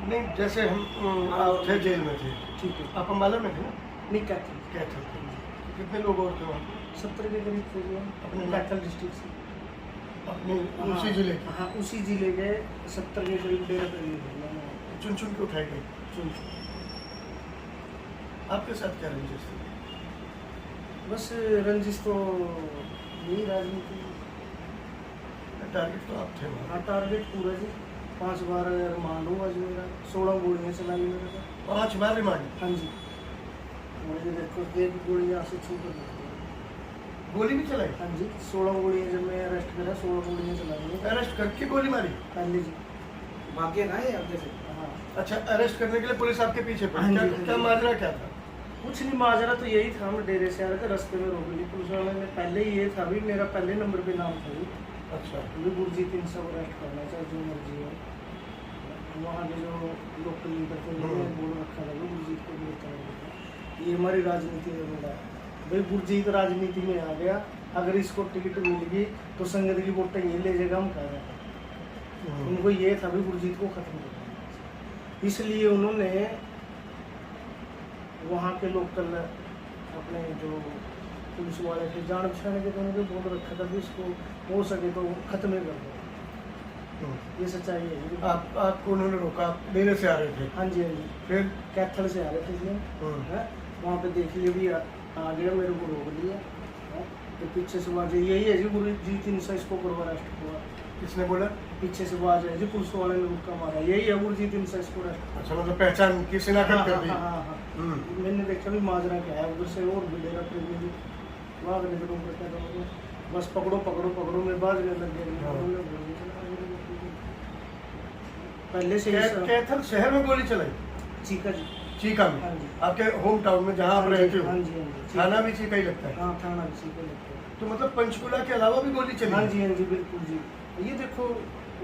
नहीं, जैसे हम आप थे जेल में थे, ठीक है। आप अम्बाला में थे ना? नहीं कैथल, कैथल थे। कितने लोग और थे वहाँ? 70 के करीब थे जो अपने कैथल डिस्ट्रिक्ट से। अपने हाँ, उसी जिले के? हाँ, उसी जिले के 70 के करीब डेरा पर लिए चुन चुन के उठाए गए। चुन। आपके साथ क्या रंजिश थी? बस रंजिश तो यही राजनीति। टारगेट तो आप थे वहाँ। हाँ, टारगेट पूरा जी। 5 बार रिमांड हुआ जी मेरा, 16 गोलियाँ चलाई मेरे को। 5 बार रिमांड? हाँ जी। मुझे देखो एक गोली यहाँ से छू कर गोली भी चलाई? हाँ जी, 16 गोलियाँ जब मैं अरेस्ट करा 16 गोलियाँ चलाई। अरेस्ट करके गोली मारी? पहले जी। भाग्य ना है आगे से। हाँ। अच्छा, अरेस्ट करने के लिए पुलिस आपके पीछे हाँ पड़ी? जी, क्या हाँ क्या जी। माजरा क्या था? कुछ नहीं, माजरा तो यही था, मैं डेरे से आ रहा था, रास्ते में रोक ली पुलिस वाले ने। पहले ही ये था भी, मेरा पहले नंबर पे नाम था जी। अच्छा। भी गुरजीत इनसे अरेस्ट करना चाहे जो मर्जी हो। वहाँ के जो लोकल लीडर थे उन्होंने बोल रखा था कि गुरजीत को गिरफ्तार करना। ये हमारी राजनीति में मिला भाई, गुरजीत राजनीति में आ गया, अगर इसको टिकट मिल गई तो संगत की वोटें ये ले जाएगा, हम कह रहे हैं। उनको ये था भी गुरजीत को खत्म करना, इसलिए उन्होंने वहाँ के लोकल अपने जो पुलिस वाले थे जान पहचाने के, तो उन्होंने बोल रखा था भी इसको हो सके तो खत्म ही कर दो। ये सच्चाई है जी। आपको उन्होंने रोका? आप डेरे से आ रहे थे? हाँ जी, हाँ जी। फिर? कैथल से आ रहे थे जी। वहाँ पे देख लिया भी आ गया, मेरे को रोक लिया। तो पीछे से आवाज यही है जी, गुरजीत इनसा इसको पूर्व अरेस्ट हुआ। किसने बोला? पीछे से आवाज है जी, पुलिस वाले ने मुक्का मारा, यही है गुरजीत इनसा इसको अरेस्ट। अच्छा, मतलब पहचान की शिनाख्त कर दी? हाँ। मैंने देखा भी माजरा क्या है, उधर से और भी डेरा प्रेमी जी वहाँ के निकल कर क्या करोगे, बस पकड़ो पकड़ो पकड़ो में बाज में लग गया। पहले से कैथल शहर में गोली चलाई? चीका जी। चीका में? हाँ जी। आपके होम टाउन में जहाँ आप रहते हो? हाँ जी, हाँ जी। थाना भी चीका ही लगता है? हाँ, थाना भी चीका लगता है। तो मतलब पंचकुला के अलावा भी गोली चली? हाँ जी, हाँ जी, बिल्कुल जी। ये देखो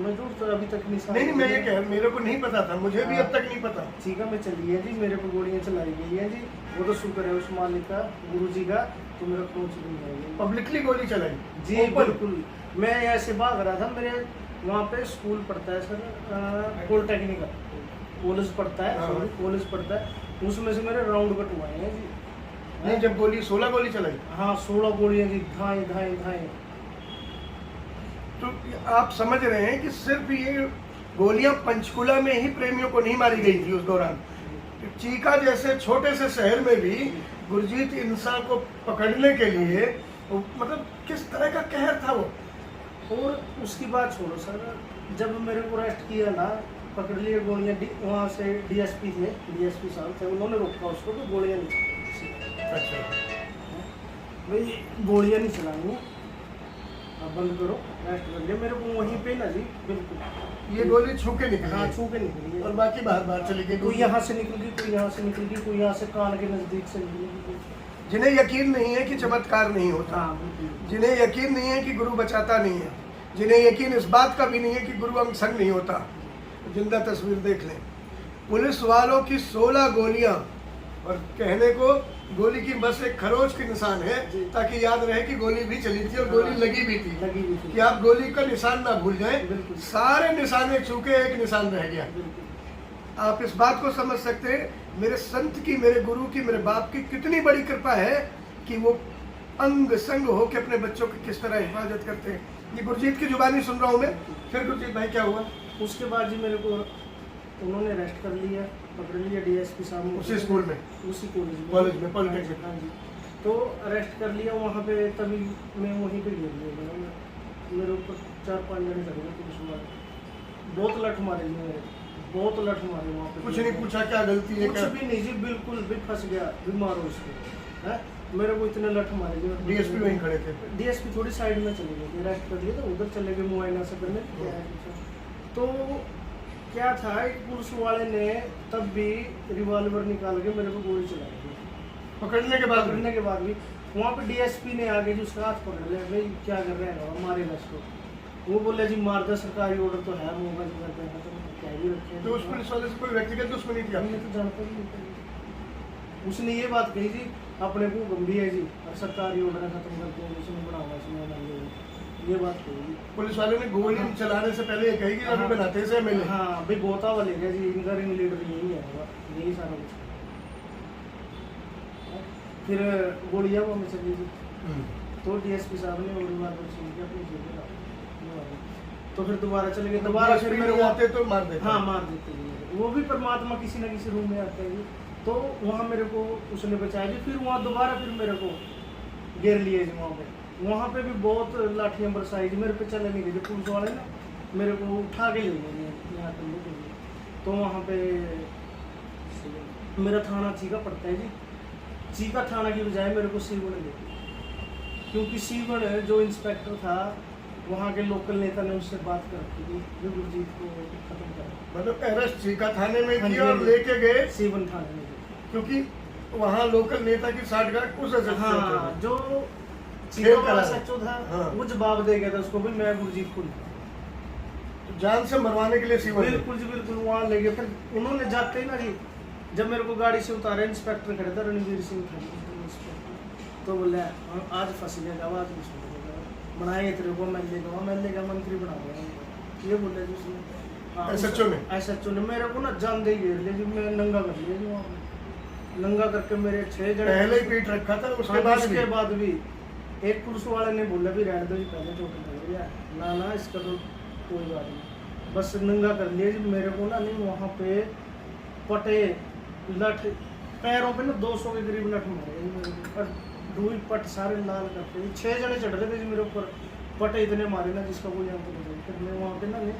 मजदूर तो अभी तक निशान नहीं, मैं ये कह, मेरे को नहीं पता था, मुझे भी अब तक नहीं पता। चीका में चली है जी, मेरे को गोलियाँ चलाई गई हैं जी। वो तो शुक्र है उस मालिक का, गुरु जी का, तो मेरा खून चली जाएगी। पब्लिकली गोली चलाई? जी बिल्कुल। मैं ऐसे भाग रहा था, मेरे वहाँ पे स्कूल पढ़ता है सर, पॉलिटेक्निक का कॉलेज पढ़ता है, सॉरी कॉलेज पढ़ता है, उसमें से मेरे राउंड कटवाए हैं जी। नहीं, जब गोली 16 गोली चलाई? हाँ, 16 गोलियाँ जी, धाएँ धाएँ धाएँ। तो आप समझ रहे हैं कि सिर्फ ये गोलियां पंचकुला में ही प्रेमियों को नहीं मारी गई थी उस दौरान? चीका जैसे छोटे से शहर में भी गुरजीत इंसान को पकड़ने के लिए मतलब किस तरह का कहर था वो? और उसकी बात छोड़ो सर, जब मेरे को अरेस्ट किया ना, पकड़ लिए गोलियाँ, वहाँ से डीएसपी साहब थे, उन्होंने रोका उसको तो गोलियाँ नहीं चलाई। अच्छा भाई गोलियाँ नहीं चलाएंगे, आप बंद करो, अरेस्ट कर लिया मेरे को वहीं पे ना जी। बिल्कुल ये गोली छू के निकली? हाँ, छू के निकली है। और बाकी बाहर बाहर चली गई? कोई यहाँ से निकल गई, कोई यहाँ से निकल गई, कोई यहाँ से कान के नज़दीक से निकली। जिन्हें यकीन नहीं है कि चमत्कार नहीं होता, हाँ बिल्कुल। जिन्हें यकीन नहीं है कि गुरु बचाता नहीं है, जिन्हें यकीन इस बात का भी नहीं है कि गुरु अंग संग नहीं होता, तो जिंदा तस्वीर देख लें। पुलिस वालों की 16 गोलियां, और कहने को गोली की बस एक खरोच की निशान है, ताकि याद रहे कि गोली भी चली थी और गोली लगी भी थी, कि आप गोली का निशान ना भूल जाएं। सारे निशाने चूके एक निशान रह गया। आप इस बात को समझ सकते हैं मेरे संत की, मेरे गुरु की, मेरे बाप की कितनी बड़ी कृपा है कि वो अंग संग हो के अपने बच्चों की किस तरह हिफाजत करते हैं। ये गुरजीत की जुबानी सुन रहा हूँ मैं। फिर गुरजीत भाई क्या हुआ? उसके बाद जी मेरे को उन्होंने अरेस्ट कर लिया, पकड़ लिया डीएसपी साहब ने। उसी स्कूल में? उसी कॉलेज में, पॉलिटेक्निक? हाँ जी। तो अरेस्ट कर लिया वहाँ पे, तभी मैं वहीं पे गिर गया। मेरे ऊपर 4-5 जने चले गए पुलिस वाले, बहुत लठ मारे जी मेरे, बहुत लठ मारे वहाँ पे। कुछ नहीं पूछा क्या गलती है? कुछ भी नहीं जी, बिल्कुल भी फंस गया, बीमार हो इसको है। मेरे को इतने लठ मारे जी। डीएसपी वहीं खड़े थे? डीएसपी थोड़ी साइड में चले गए, अरेस्ट कर लिया तो उधर चले गए मुआयना से करने। तो क्या था, एक पुलिस वाले ने तब भी रिवॉल्वर निकाल के मेरे को गोली चलाई दी। पकड़ने के बाद भी वहाँ पे डीएसपी ने आगे जो उसका हाथ पकड़ लिया, भाई क्या कर रहे हैं, मारेगा इसको। वो बोले जी मार दे, सरकारी ऑर्डर तो है, मोबाइल करते हैं, तो क्या ही रखे। तो उस पुलिस वाले से कोई व्यक्तिगत दुश्मनी थी? हमने तो जानता ही नहीं। उसने ये बात कही जी, अपने को गंभीर है जी, और सरकारी ऑर्डर खत्म करके उसने बढ़ावा इसमें ये बात कही। पुलिस वाले ने गोली चलाने से पहले ये कही कि अभी बनाते से मिले। हाँ भाई गोता वाले क्या जी, इनका रिंग लीडर यही है, यही सारा कुछ। फिर गोलियां वो में चली थी, तो डीएसपी साहब ने और बार पर सुन के अपनी जेब में डाल दी। तो फिर दोबारा चले गए, दोबारा फिर मेरे को आते तो मार देते। हाँ मार देते हैं, वो भी परमात्मा किसी ना किसी रूम में आते हैं। तो वहाँ मेरे को उसने बचाया जी। फिर वहाँ दोबारा फिर मेरे को घेर लिए जी वहाँ पे भी बहुत लाठियाँ बरसाई जी, मेरे पे चले नहीं गए। पुलिस वाले ना मेरे को उठा के ले गए यहाँ पे लेके गए। तो वहाँ पे मेरा थाना चीका पड़ता है जी, चीका थाना की बजाय मेरे को सीवन ले गए, क्योंकि सीवन जो इंस्पेक्टर था वहाँ के लोकल नेता ने उससे बात कर रखी थी जो गुरजीत को खत्म करा। मतलब अरेस्ट चीका थाने में हाँ की जी, और लेके गए सीवन थाने में। क्योंकि वहाँ लोकल नेता की साठगांठ उस एसएचओ हाँ जो खेल चीका करा वाला था। सच्चो था हाँ। वो जवाब दे गया था उसको भी मैं गुरजीत को नहीं। तो जान से मरवाने के लिए सीवन बिल्कुल जी बिल्कुल वहाँ ले गए। फिर उन्होंने जाते ही ना जी, जब मेरे को गाड़ी से उतारे इंस्पेक्टर खड़े था, रणवीर सिंह था इंस्पेक्टर, तो बोले आज फंस गया, आज नहीं सुन बनाए तेरे को, मैं लेगा मंत्री बना गया, ये बोले जी उसने। एसएचओ ने एसएचओ ने मेरे को ना जान दे घेर लिया जी, मैं नंगा कर लिया जी वहाँ पे। नंगा करके मेरे 6 जने पहले ही पीट रखा था, उसके बाद भी एक पुलिस वाले ने बोला भी रहने दो जी, पहले चोट लग गया ना इसका तो कोई बात नहीं, बस नंगा कर लिया जी मेरे को ना। नहीं वहाँ पे पटे लठ पैरों पे ना 200 के करीब लठ मारे जी मेरे को, और डूई पट सारे लाल करते। 6 जने चढ़ रहे थे जी मेरे ऊपर, पटे इतने मारे ना जिसका कोई अंत नहीं। फिर मैं वहाँ पे ना नहीं,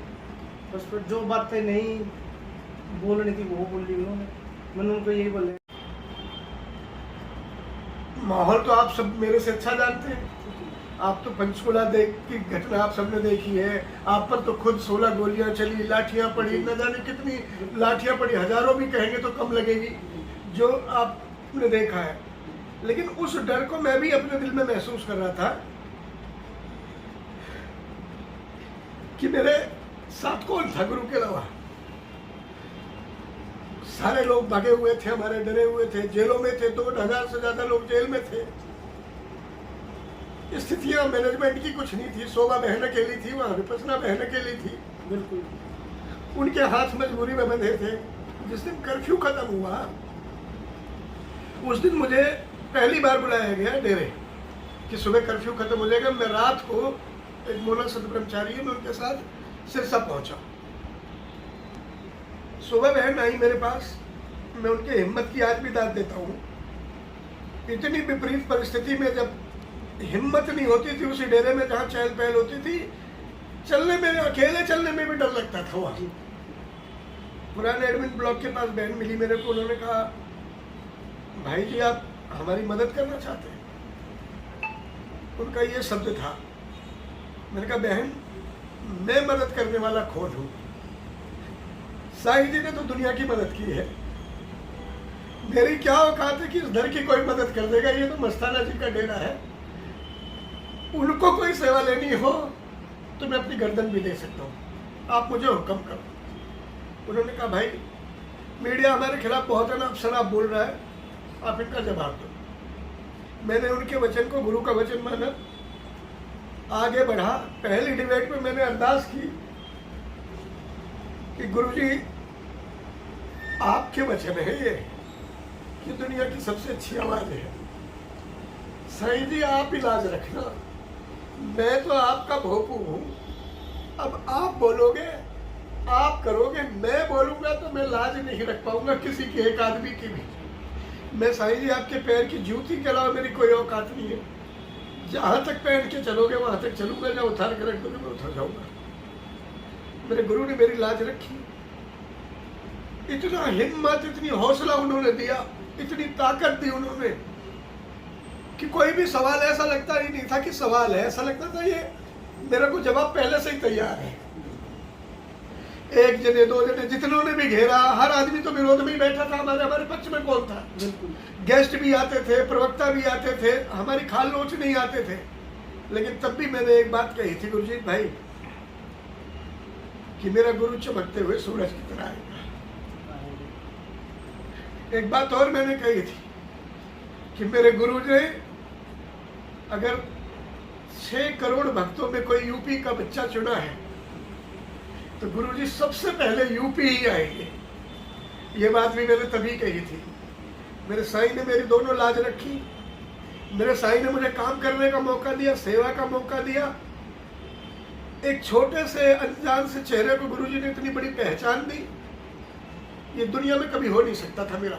बस फिर जो बातें नहीं बोलनी थी वो बोल ली उन्होंने। मैंने उनको यही बोला। माहौल तो आप सब मेरे से अच्छा जानते हैं। आप तो पंचकुला देख की घटना आप सबने देखी है, आप पर तो खुद 16 गोलियां चली, लाठियां पड़ी, न जाने कितनी लाठियां पड़ी, हजारों भी कहेंगे तो कम लगेगी, जो आपने देखा है। लेकिन उस डर को मैं भी अपने दिल में महसूस कर रहा था कि मेरे साथ कौन था गुरु के अलावा। सारे लोग भागे हुए थे, हमारे डरे हुए थे, जेलों में थे, 2000 से ज्यादा लोग जेल में थे। स्थितियां मैनेजमेंट की कुछ नहीं थी। शोभा बहन अकेली थी वहां, विपसना बहन अकेली थी, बिल्कुल उनके हाथ मजबूरी में बंधे थे। जिस दिन कर्फ्यू खत्म हुआ उस दिन मुझे पहली बार बुलाया गया डेरे कि सुबह कर्फ्यू खत्म हो जाएगा। मैं रात को एक मोना सदब्रह्मचारी है, मैं उनके साथ सिरसा पहुंचा। सुबह बहन आई मेरे पास, मैं उनके हिम्मत की आज भी दाद देता हूँ। इतनी विपरीत परिस्थिति में जब हिम्मत नहीं होती थी उसी डेरे में जहाँ चहल पहल होती थी, चलने में, अकेले चलने में भी डर लगता था। वहाँ पुराने एडमिन ब्लॉक के पास बहन मिली मेरे को, उन्होंने कहा भाई जी आप हमारी मदद करना चाहते हैं? उनका ये शब्द था। मैंने कहा बहन मैं मदद करने वाला कौन हूँ? साईं जी ने तो दुनिया की मदद की है, मेरी क्या औकात है कि इस दर की कोई मदद कर देगा? ये तो मस्ताना जी का डेरा है, उनको कोई सेवा लेनी हो तो मैं अपनी गर्दन भी दे सकता हूँ, आप मुझे हुक्म करो। उन्होंने कहा भाई मीडिया हमारे खिलाफ बहुत है ना, अब शराब बोल रहा है, आप इनका जवाब दो। मैंने उनके वचन को गुरु का वचन माना, आगे बढ़ा। पहली डिबेट में मैंने अरदास की कि गुरुजी आपके वचन है ये कि दुनिया की सबसे अच्छी आवाज है, साईं जी आप इलाज रखना, मैं तो आपका भोपू हूँ, अब आप बोलोगे आप करोगे, मैं बोलूंगा तो मैं लाज नहीं रख पाऊंगा किसी के एक आदमी की भी। मैं साईं जी आपके पैर की जूती के अलावा मेरी कोई औकात नहीं है, जहां तक पहन के चलोगे वहां तक चलूंगा, जहाँ उतार के रख दोगे मैं उतर जाऊंगा। मेरे गुरु ने मेरी लाज रखी। इतना हिम्मत, इतनी हौसला उन्होंने दिया, इतनी ताकत दी उन्होंने कि कोई भी सवाल ऐसा लगता ही नहीं था कि सवाल है, ऐसा लगता था ये मेरे को जवाब पहले से ही तैयार है। एक जने दो जने जितनों ने भी घेरा, हर आदमी तो विरोध में ही बैठा था। हमारे पक्ष में कौन था? गेस्ट भी आते थे, प्रवक्ता भी आते थे, हमारी खाल नोच नहीं आते थे। लेकिन तब भी मैंने एक बात कही थी गुरजीत भाई कि मेरा गुरु चमकते हुए सूरज की तरह आएगा। एक बात और मैंने कही थी कि मेरे गुरु ने अगर 6 करोड़ भक्तों में कोई यूपी का बच्चा चुना है तो गुरुजी सबसे पहले यूपी ही आएंगे। ये बात भी मैंने तभी कही थी। मेरे साईं ने मेरी दोनों लाज रखी, मेरे साईं ने मुझे काम करने का मौका दिया, सेवा का मौका दिया। एक छोटे से अनजान से चेहरे को गुरुजी ने इतनी बड़ी पहचान दी, ये दुनिया में कभी हो नहीं सकता था मेरा,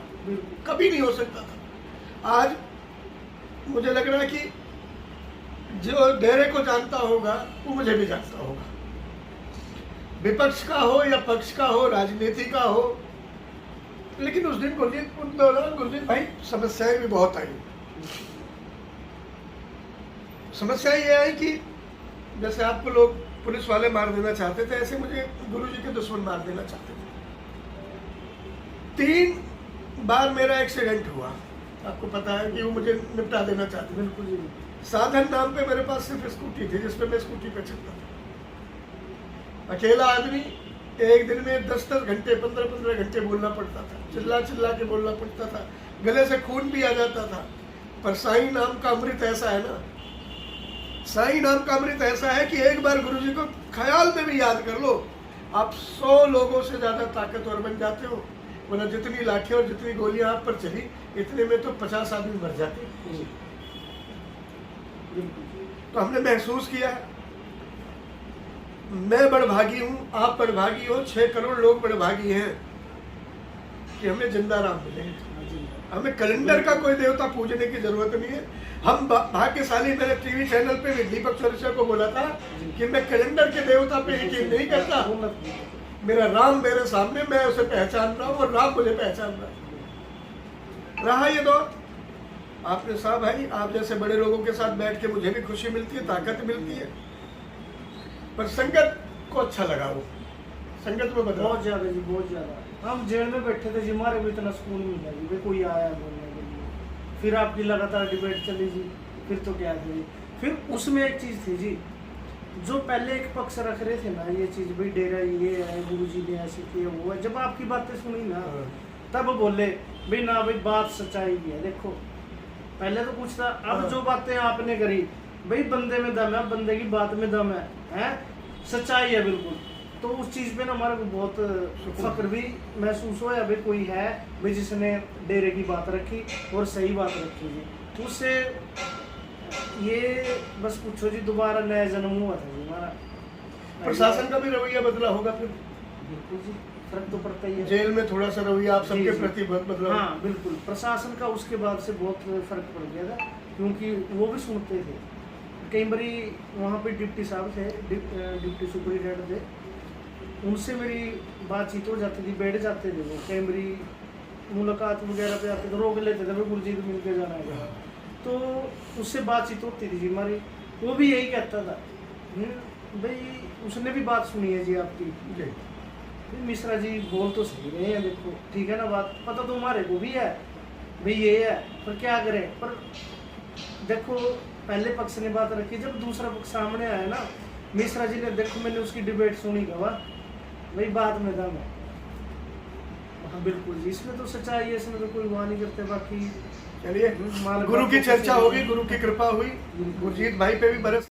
कभी नहीं हो सकता था। आज मुझे लग रहा है कि जो डेरे को जानता होगा वो मुझे भी जानता होगा, विपक्ष का हो या पक्ष का हो, राजनीति का हो। लेकिन उस दिन उन दौरान गुरजीत भाई समस्याएं भी बहुत आई। समस्या ये आई कि जैसे आपको लोग पुलिस वाले मार देना चाहते थे, ऐसे मुझे गुरुजी के दुश्मन मार देना चाहते थे। 3 बार मेरा एक्सीडेंट हुआ, आपको पता है कि वो मुझे निपटा देना चाहते थे। बिल्कुल जी। साधन नाम पे मेरे पास सिर्फ स्कूटी थी जिसपे मैं स्कूटी पे चलता था। अकेला आदमी एक दिन में 10-10 घंटे 15-15 घंटे बोलना पड़ता था, चिल्ला चिल्ला के बोलना पड़ता था, गले से खून भी आ जाता था। पर साईं नाम का अमृत ऐसा है ना, साईं नाम का अमृत ऐसा है कि एक बार गुरुजी को ख्याल में भी याद कर लो, आप 100 लोगों से ज्यादा ताकतवर बन जाते हो। वरना जितनी लाठियां और जितनी गोलियां आप पर चली, इतने में तो 50 आदमी मर जाते। तो हमने महसूस किया, मैं बड़भागी हूँ, आप बड़भागी हो, 6 करोड़ लोग बड़भागी हैं कि हमें जिंदा राम मिले। हमें कैलेंडर का कोई देवता पूजने की जरूरत नहीं है। हम भाग्यशाली, मैंने टीवी चैनल पे दीपक चौरसिया को बोला था कि मैं कैलेंडर के देवता पे यकीन नहीं करता, मेरा राम मेरे सामने, मैं उसे पहचान रहा हूँ और राम मुझे पहचान रहा ये दौर। आपने साहब भाई, आप जैसे बड़े लोगों के साथ बैठ के मुझे भी खुशी मिलती है, ताकत मिलती है। पर संगत को अच्छा लगा, वो संगत में बदला बहुत ज्यादा जी, बहुत ज्यादा। हम जेल में बैठे थे जी, हमारे को इतना सुकून मिला जी, भाई कोई आया बोलने के लिए। फिर आपकी लगातार डिबेट चली जी, फिर तो क्या थी। फिर उसमें एक चीज थी जी, जो पहले एक पक्ष रख रहे थे ना, ये चीज भाई डेरा ये है, गुरुजी ने ऐसे किया, वो है। जब आपकी बातें सुनी ना, तब बोले भाई ना भाई बात सच्चाई है। देखो पहले तो कुछ था, अब जो बातें आपने करी, भाई बंदे में दम है, बंदे की बात में दम है, सच्चाई है बिल्कुल। तो उस चीज पे ना हमारे को बहुत फक्र भी महसूस हुआ, भाई कोई है भाई जिसने डेरे की बात रखी और सही बात रखी जी। उससे ये बस पूछो जी, दोबारा नया जन्म हुआ था जी हमारा। प्रशासन का भी रवैया बदला होगा फिर? बिल्कुल जी, फर्क तो पड़ता ही है। जेल में थोड़ा सा रवैया आप सबके प्रति बदला? हाँ बिल्कुल, प्रशासन का उसके बाद से बहुत फर्क पड़ गया था, क्योंकि वो भी सुनते थे। कई बारी वहाँ पे डिप्टी साहब थे, डिप्टी सुपरिटेंडेंट थे, उनसे मेरी बातचीत हो जाती थी, बैठ जाते थे वो। कई बारी मुलाकात वगैरह पे आते तो रोक लेते थे, भाई गुरुजी को मिल के जाना है। तो उससे बातचीत होती थी जी हमारी, वो भी यही कहता था भाई उसने भी बात सुनी है जी आपकी, मिश्रा जी बोल तो सही रहे हैं, देखो ठीक है ना बात, पता तो हमारे को भी है भाई ये है, पर क्या करें। पर देखो पहले पक्ष ने बात रखी, जब दूसरा पक्ष सामने आया ना, मिश्रा जी ने, देखो मैंने उसकी डिबेट सुनी, कहा भाई बात में दम है। हाँ बिल्कुल जी, इसमें तो सच्चाई है, इसमें तो कोई वहाँ नहीं करते। बाकी चलिए, गुरु की चर्चा होगी, गुरु की कृपा हुई, गुरजीत भाई पे भी बरस